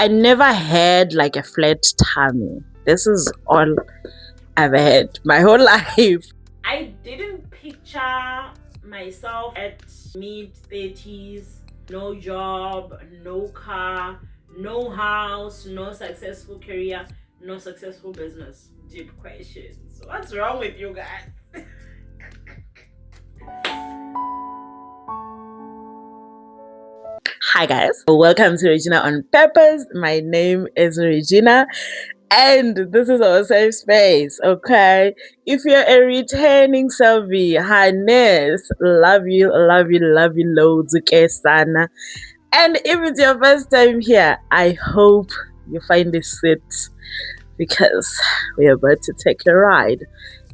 I never had like a flat tummy. This is all I've had my whole life. I didn't picture myself at mid-30s, no job, no car, no house, no successful career, no successful business. Deep questions. What's wrong with you guys? Hi guys, welcome to Reginah on Purpose. My name is Reginah and this is our safe space. Okay, if you're a returning Selvi, Highness, love you loads, Kesana. And if it's your first time here, I hope you find this seat because we're about to take a ride.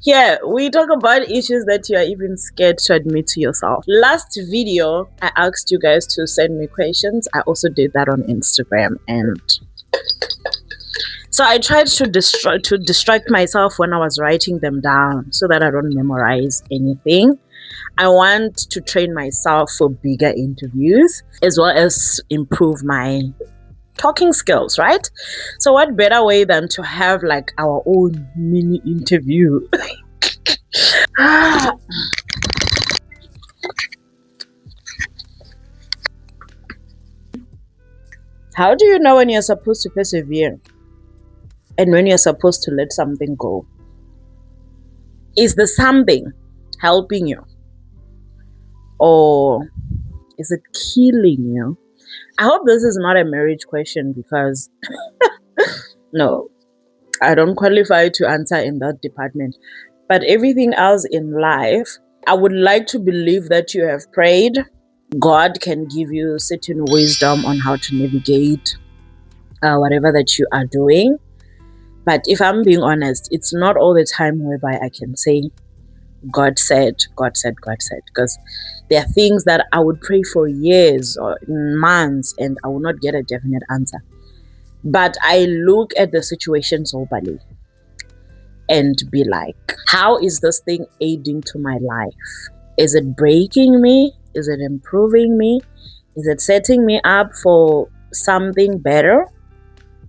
Here, we talk about issues that you are even scared to admit to yourself. Last video, I asked you guys to send me questions. I also did that on Instagram, and so I tried to distract myself when I was writing them down so that I don't memorize anything. I want to train myself for bigger interviews as well as improve my talking skills, right? So what better way than to have like our own mini interview? How do you know when you're supposed to persevere and when you're supposed to let something go? Is the something helping you, or is it killing you? I hope this is not a marriage question because no, I don't qualify to answer in that department. But everything else in life, I would like to believe that you have prayed. God can give you certain wisdom on how to navigate whatever that you are doing. But if I'm being honest, it's not all the time whereby I can say, God said, because there are things that I would pray for years or months and I will not get a definite answer. But I look at the situation soberly and be like, how is this thing aiding to my life? Is it breaking me? Is it improving me? Is it setting me up for something better?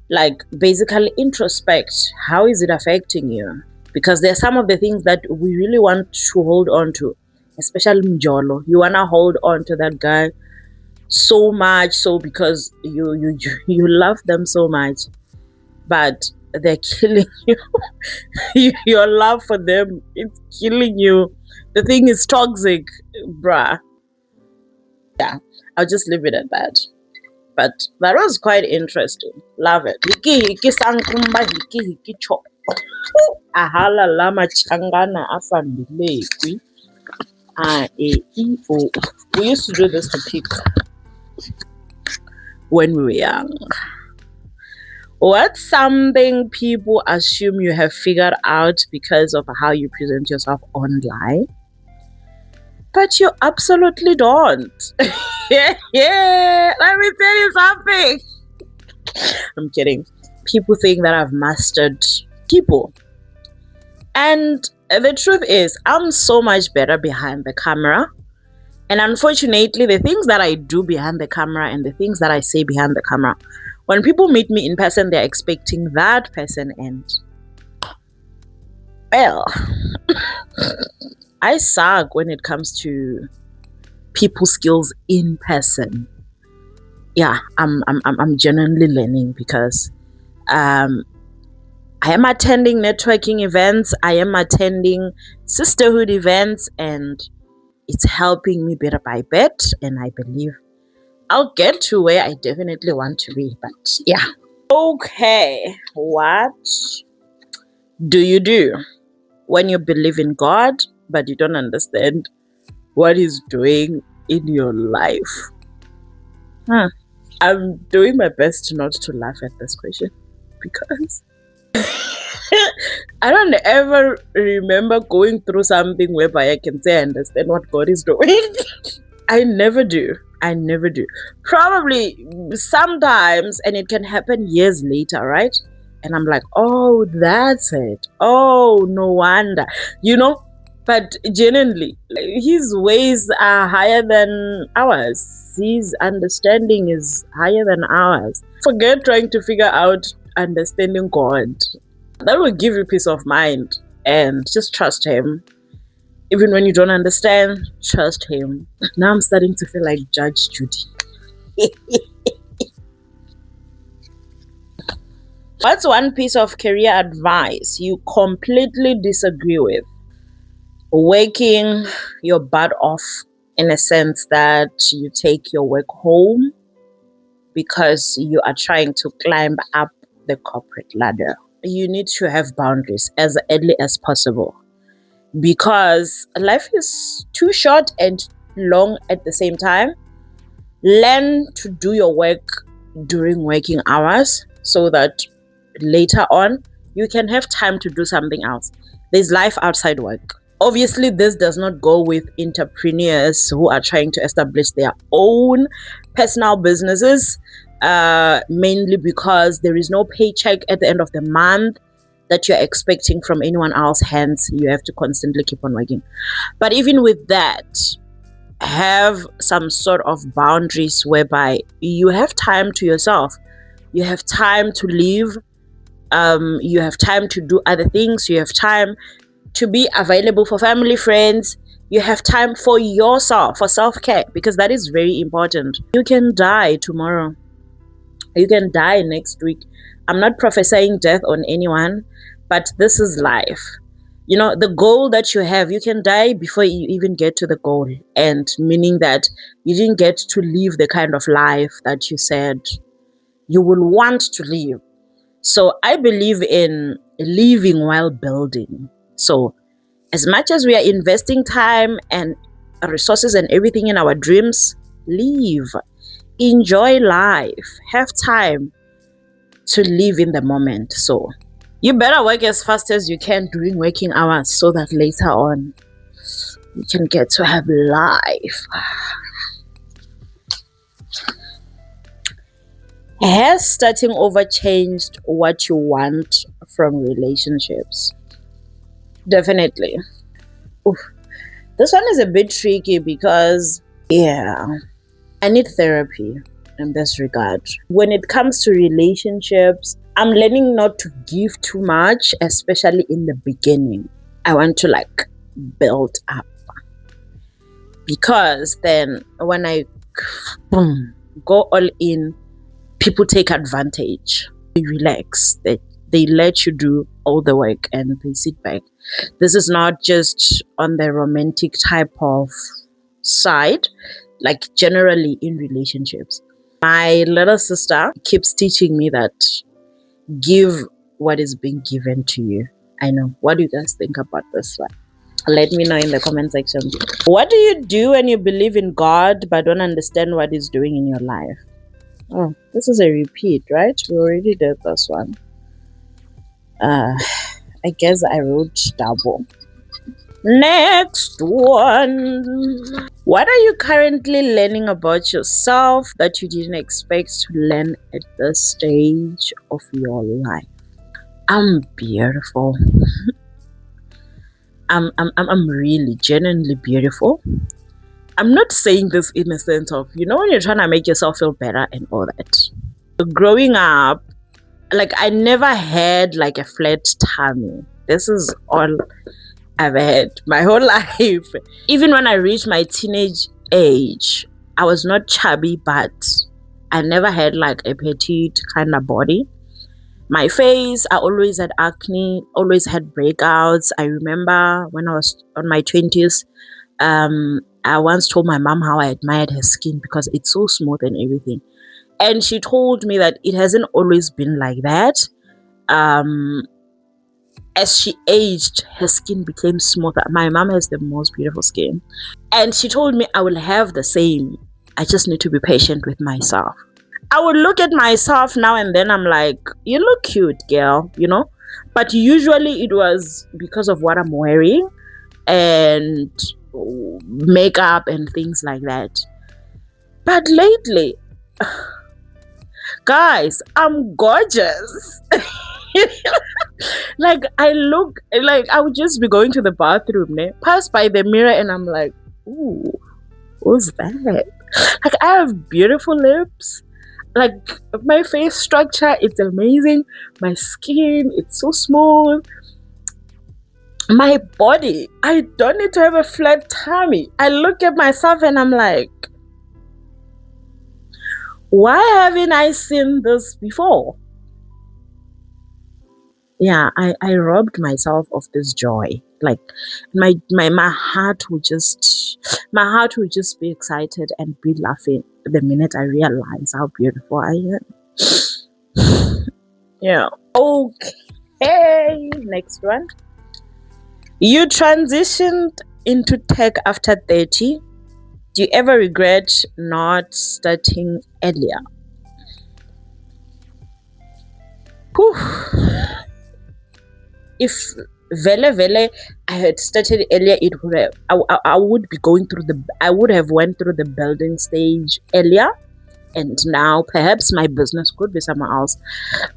Like basically introspect. How is it affecting you? Because there are some of the things that we really want to hold on to, especially Mjolo. You want to hold on to that guy so much, so because you love them so much, but they're killing you. Your love for them, it's killing you. The thing is toxic, bruh. Yeah, I'll just leave it at that. But that was quite interesting. Love it. Hiki sankumba hiki chop. Ahala lama changana afambilekwi. We used to do this to people when we were young. What's something people assume you have figured out because of how you present yourself online, but you absolutely don't? Yeah, let me tell you something. I'm kidding. People think that I've mastered people. And the truth is, I'm so much better behind the camera. And unfortunately, the things that I do behind the camera and the things that I say behind the camera, when people meet me in person, they're expecting that person. And well, I suck when it comes to people skills in person. Yeah, I'm genuinely learning because I am attending networking events, I am attending sisterhood events, and it's helping me bit by bit, and I believe I'll get to where I definitely want to be. But yeah. Okay, what do you do when you believe in God but you don't understand what He's doing in your life? I'm doing my best not to laugh at this question because I don't ever remember going through something whereby I can say I understand what God is doing. I never do. Probably sometimes, and it can happen years later, right? And I'm like, oh, that's it. Oh, no wonder. But genuinely, His ways are higher than ours. His understanding is higher than ours. Forget trying to figure out understanding God. That will give you peace of mind, and just trust Him. Even when you don't understand, trust Him. Now I'm starting to feel like Judge Judy. What's one piece of career advice you completely disagree with? Working your butt off, in a sense that you take your work home because you are trying to climb up the corporate ladder. You need to have boundaries as early as possible, because life is too short and long at the same time. Learn to do your work during working hours so that later on you can have time to do something else. There's life outside work. Obviously, this does not go with entrepreneurs who are trying to establish their own personal businesses, mainly because there is no paycheck at the end of the month that you're expecting from anyone else. Hence, you have to constantly keep on working. But even with that, have some sort of boundaries whereby you have time to yourself. You have time to live. You have time to do other things. You have time to be available for family, friends. You have time for yourself, for self-care, because that is very important. You can die tomorrow. You can die next week. I'm not prophesying death on anyone, but this is life. You know, the goal that you have, you can die before you even get to the goal, and meaning that you didn't get to live the kind of life that you said you will want to live. So I believe in living while building. So as much as we are investing time and resources and everything in our dreams, live, enjoy life, have time to live in the moment. So you better work as fast as you can during working hours so that later on you can get to have life. Has starting over changed what you want from relationships? Definitely. Oof. This one is a bit tricky because, I need therapy in this regard. When it comes to relationships, I'm learning not to give too much, especially in the beginning. I want to build up, because then when I go all in, people take advantage. They relax. They let you do all the work and they sit back. This is not just on the romantic type of side, generally in relationships. My little sister keeps teaching me that give what is being given to you. I know. What do you guys think about this one? Let me know in the comment section. What do you do when you believe in God but don't understand what He's doing in your life? Oh, this is a repeat, right? We already did this one. I guess I wrote double. Next one. What are you currently learning about yourself that you didn't expect to learn at this stage of your life? I'm beautiful. I'm really genuinely beautiful. I'm not saying this in a sense of, when you're trying to make yourself feel better and all that. Growing up, I never had a flat tummy. This is all I've had my whole life. Even when I reached my teenage age, I was not chubby, but I never had a petite kind of body. My face, I always had acne, always had breakouts. I remember when I was on my 20s, I once told my mom how I admired her skin because it's so smooth and everything. And she told me that it hasn't always been like that. As she aged, her skin became smoother. My mom has the most beautiful skin. And she told me I will have the same. I just need to be patient with myself. I would look at myself now and then. I'm like, you look cute, girl, But usually it was because of what I'm wearing and makeup and things like that. But lately, guys, I'm gorgeous. I look I would just be going to the bathroom, pass by the mirror, and I'm like, ooh, what's that? I have beautiful lips. Like, my face structure, it's amazing. My skin, it's so smooth. My body, I don't need to have a flat tummy. I look at myself and I'm like, why haven't I seen this before? Yeah, I robbed myself of this joy. Like, my heart would just be excited and be laughing the minute I realize how beautiful I am. Yeah. Okay. Next one. You transitioned into tech after 30. Do you ever regret not starting earlier? Whew. If vele I had started earlier, it would have, I would be going through I would have went through the building stage earlier, and now perhaps my business could be somewhere else.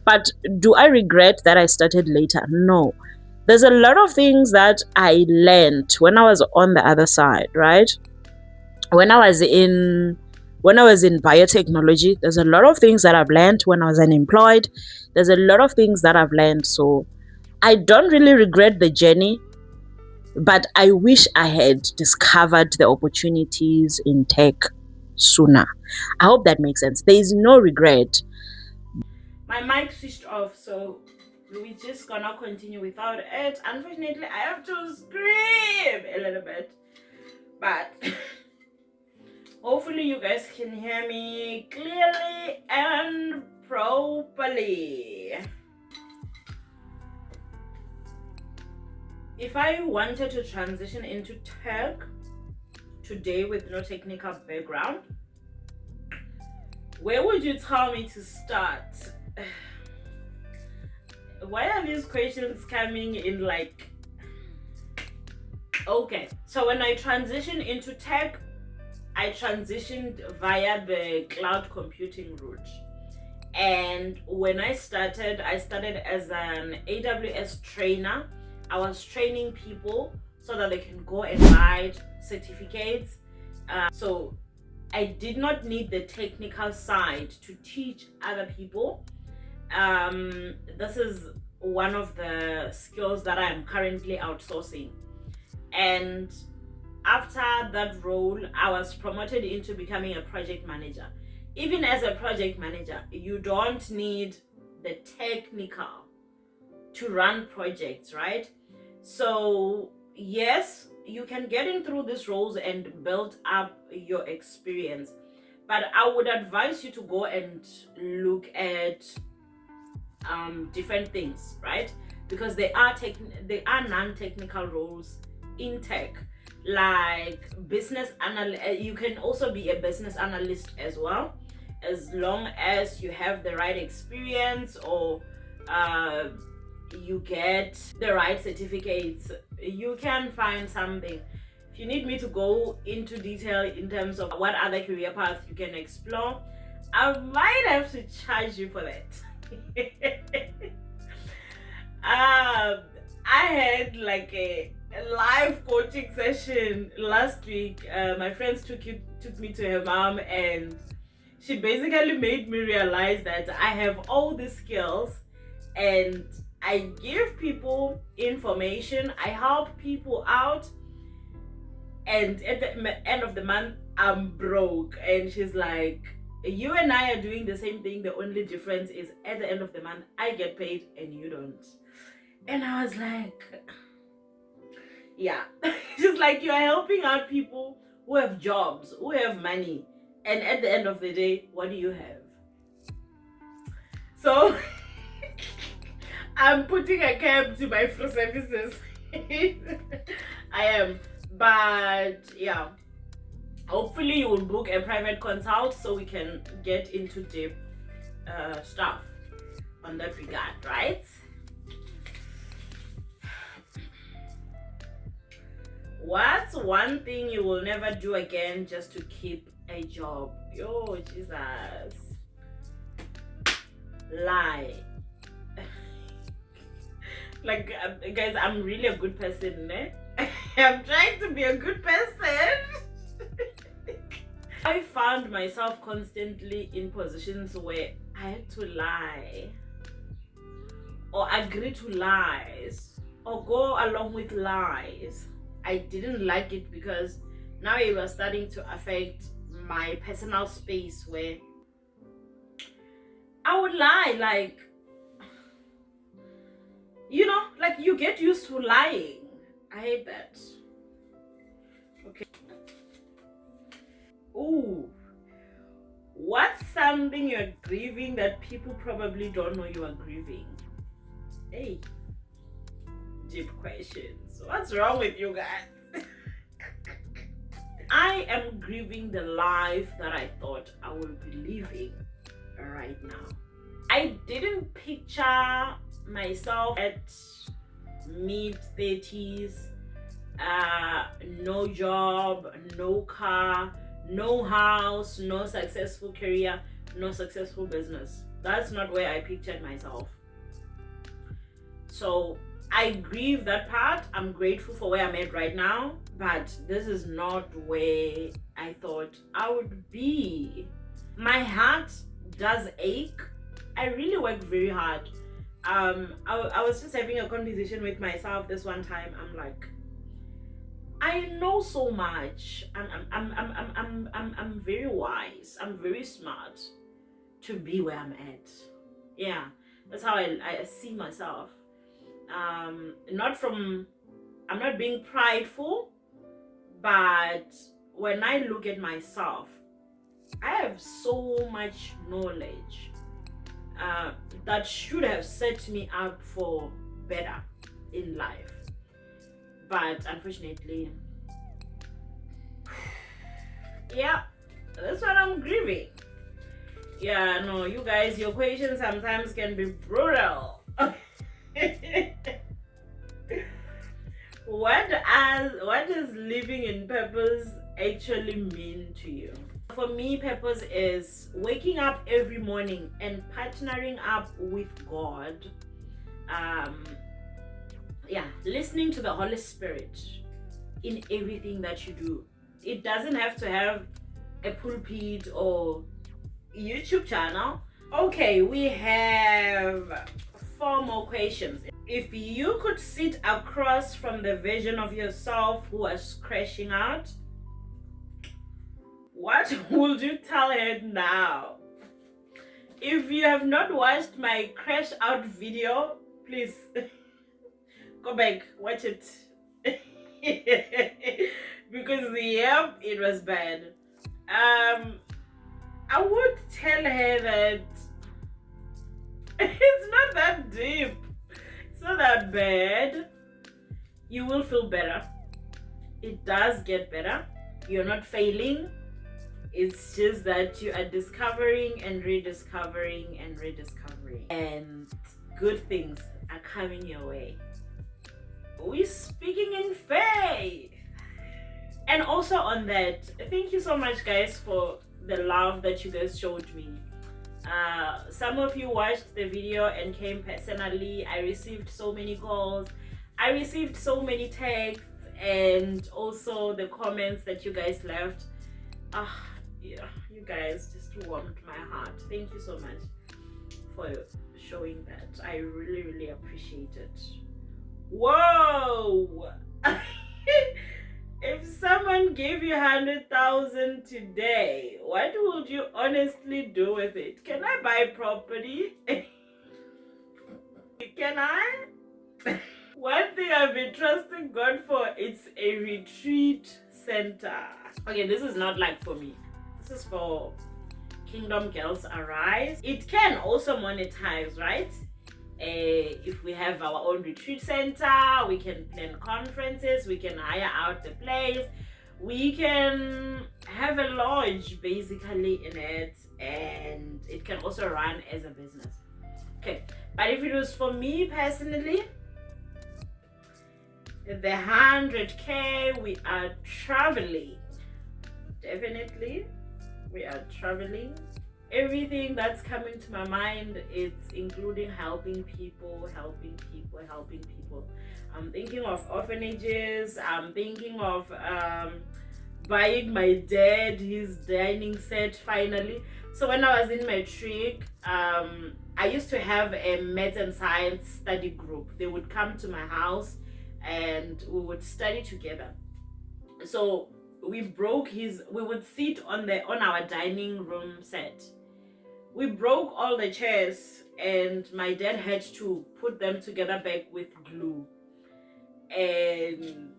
But do I regret that I started later? No. There's a lot of things that I learned when I was on the other side, right? When I was in biotechnology, there's a lot of things that I've learned. When I was unemployed, there's a lot of things that I've learned. So I don't really regret the journey, but I wish I had discovered the opportunities in tech sooner. I hope that makes sense. There is no regret. My mic switched off, so we're just gonna continue without it. Unfortunately, I have to scream a little bit, but hopefully you guys can hear me clearly and properly. If I wanted to transition into tech today with no technical background, where would you tell me to start? Why are these questions coming in like... Okay, so when I transitioned into tech, I transitioned via the cloud computing route. And when I started as an AWS trainer. I was training people so that they can go and buy certificates. So I did not need the technical side to teach other people. This is one of the skills that I am currently outsourcing. And after that role, I was promoted into becoming a project manager. Even as a project manager, you don't need the technical to run projects, right? So yes, you can get in through these roles and build up your experience, but I would advise you to go and look at different things, right? Because there are non-technical roles in tech, like business analyst. You can also be a business analyst as well, as long as you have the right experience or you get the right certificates. You can find something. If you need me to go into detail in terms of what other career paths you can explore, I might have to charge you for that. I had like a live coaching session last week. My friends took me to her mom, and she basically made me realize that I have all the skills and I give people information, I help people out, and at the end of the month I'm broke. And she's like, you and I are doing the same thing, the only difference is at the end of the month I get paid and you don't. And I was like, yeah. She's like, you are helping out people who have jobs, who have money, and at the end of the day, what do you have? So I'm putting a cap to my free services. I am. But yeah, hopefully you will book a private consult so we can get into deep stuff on that regard, right? What's one thing you will never do again just to keep a job? Yo, Jesus. Lie. Like, guys, I'm really a good person, eh? I'm trying to be a good person. I found myself constantly in positions where I had to lie or agree to lies or go along with lies. I didn't like it because now it was starting to affect my personal space where I would lie, like, like you get used to lying. I hate that. Okay. Ooh. What's something you're grieving that people probably don't know you are grieving? Hey, deep questions. What's wrong with you guys? I am grieving the life that I thought I would be living right now. I didn't picture myself at mid-30s, no job, no car, no house, no successful career, no successful business. That's not where I pictured myself. So I grieve that part. I'm grateful for where I'm at right now, but this is not where I thought I would be. My heart does ache. I really work very hard. I was just having a conversation with myself this one time. I'm like, I know so much. I'm very wise. I'm very smart to be where I'm at. Yeah, that's how I see myself. I'm not being prideful, but when I look at myself, I have so much knowledge that should have set me up for better in life. But unfortunately, yeah, that's what I'm grieving. Yeah, no, you guys, your questions sometimes can be brutal. What does living in purpose actually mean to you? For me, purpose is waking up every morning and partnering up with God. Listening to the Holy Spirit in everything that you do. It doesn't have to have a pulpit or YouTube channel. Okay, we have 4 more questions. If you could sit across from the version of yourself who was crashing out, what would you tell her now? If you have not watched my crash out video, please go back, watch it. Because it was bad. I would tell her that it's not that deep. It's not that bad. You will feel better. It does get better. You're not failing. It's just that you are discovering and rediscovering and rediscovering. And good things are coming your way. We're speaking in faith. And also on that, thank you so much guys for the love that you guys showed me. Some of you watched the video and came personally. I received so many calls. I received so many texts and also the comments that you guys left. Yeah, you guys just warmed my heart. Thank you so much for showing that. I really, really appreciate it. Whoa! If someone gave you 100,000 today, what would you honestly do with it? Can I buy property? Can I? One thing I've been trusting God for, it's a retreat center. Okay, this is not like for me. This is for Kingdom Girls Arise. It can also monetize, right? If we have our own retreat center, we can plan conferences, we can hire out the place, we can have a lodge basically in it, and it can also run as a business. Okay, but if it was for me personally, the 100K, we are traveling. Definitely, we are traveling. Everything that's coming to my mind, it's including helping people. I'm thinking of orphanages. I'm thinking of buying my dad his dining set finally. So when I was in matric, I used to have a math and science study group. They would come to my house and we would study together. So we would sit on our dining room set. We broke all the chairs and my dad had to put them together back with glue. And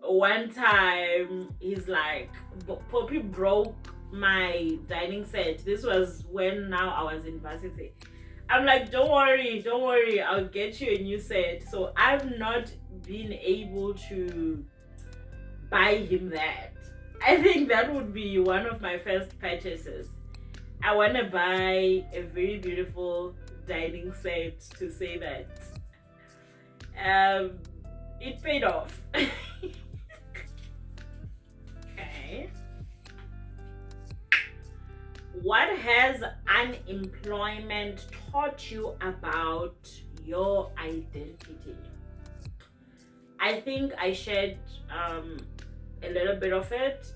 one time he's like, Poppy broke my dining set. This was when now I was in varsity. I'm like, don't worry, I'll get you a new set. So I've not been able to buy him that. I think that would be one of my first purchases. I want to buy a very beautiful dining set to say that it paid off. Okay. What has unemployment taught you about your identity? I think I shared a little bit of it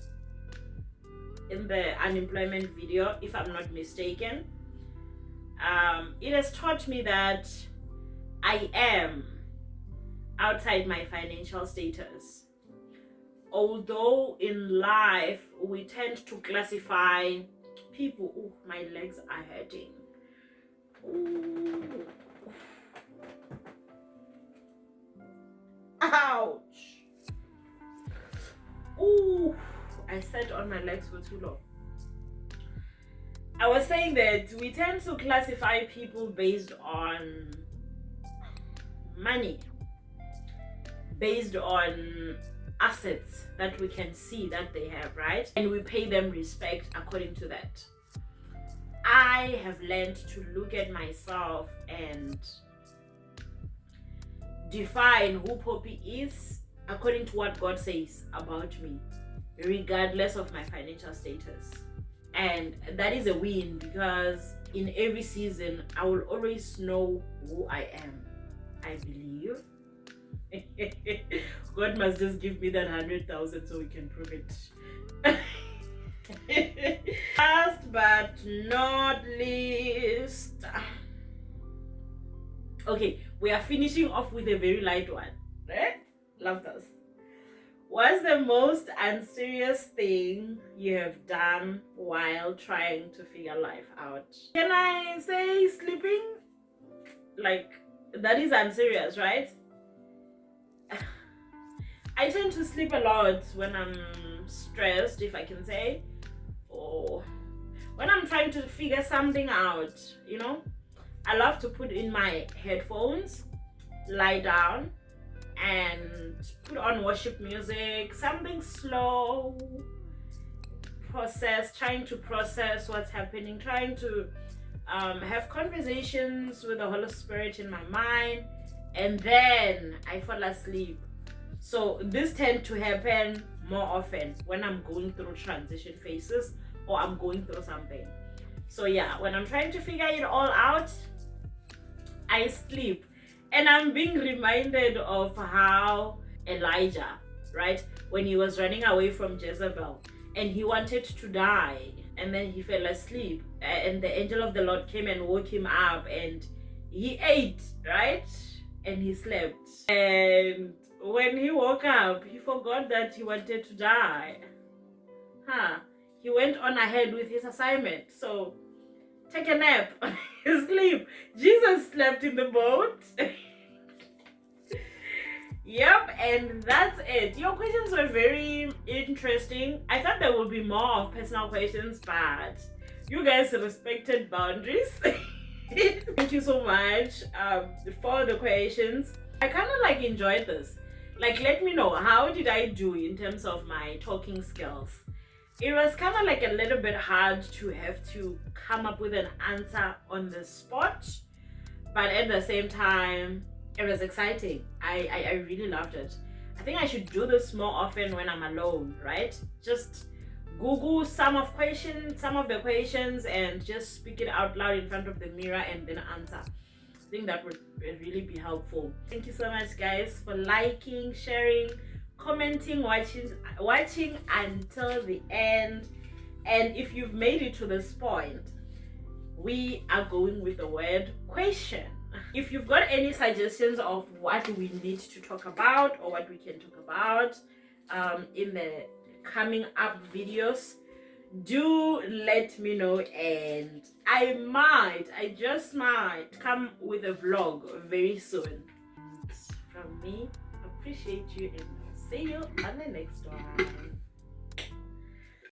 in the unemployment video, if I'm not mistaken. It has taught me that I am outside my financial status. Although in life we tend to classify people. Oh, my legs are hurting. Ooh. Ouch. Ooh, I sat on my legs for too long. I was saying that we tend to classify people based on money, based on assets that we can see that they have, right? And we pay them respect according to that. I have learned to look at myself and define who Poppy is according to what God says about me, regardless of my financial status. And that is a win, because in every season I will always know who I am. I believe God must just give me that 100,000 so we can prove it. Last but not least, okay, we are finishing off with a very light one, right? Love this. What's the most unserious thing you have done while trying to figure life out? Can I say sleeping? Like, that is unserious, right? I tend to sleep a lot when I'm stressed, if I can say, or when I'm trying to figure something out, you know. I love to put in my headphones, lie down, and put on worship music, something slow, trying to process what's happening, trying to have conversations with the Holy Spirit in my mind, and then I fall asleep. So this tends to happen more often when I'm going through transition phases or I'm going through something. So yeah, when I'm trying to figure it all out, I sleep. And I'm being reminded of how Elijah, right, when he was running away from Jezebel and he wanted to die, and then he fell asleep, and the angel of the Lord came and woke him up, and he ate, right, and he slept. And when he woke up, he forgot that he wanted to die. He went on ahead with his assignment. So take a nap, sleep. Jesus slept in the boat. Yep, and that's it. Your questions were very interesting. I thought there would be more of personal questions, but you guys respected boundaries. Thank you so much for the questions. I kind of like enjoyed this. Like, let me know, how did I do in terms of my talking skills? It was kind of like a little bit hard to have to come up with an answer on the spot, but at the same time, it was exciting. I really loved it. I think I should do this more often when I'm alone, right? Just Google some of the questions and just speak it out loud in front of the mirror and then answer. I think that would really be helpful. Thank you so much, guys, for liking, sharing, commenting, watching until the end. And if you've made it to this point, we are going with the word question. If you've got any suggestions of what we need to talk about or what we can talk about in the coming up videos, do let me know, and I just might come with a vlog very soon. From me, appreciate you, and I'll see you on the next one.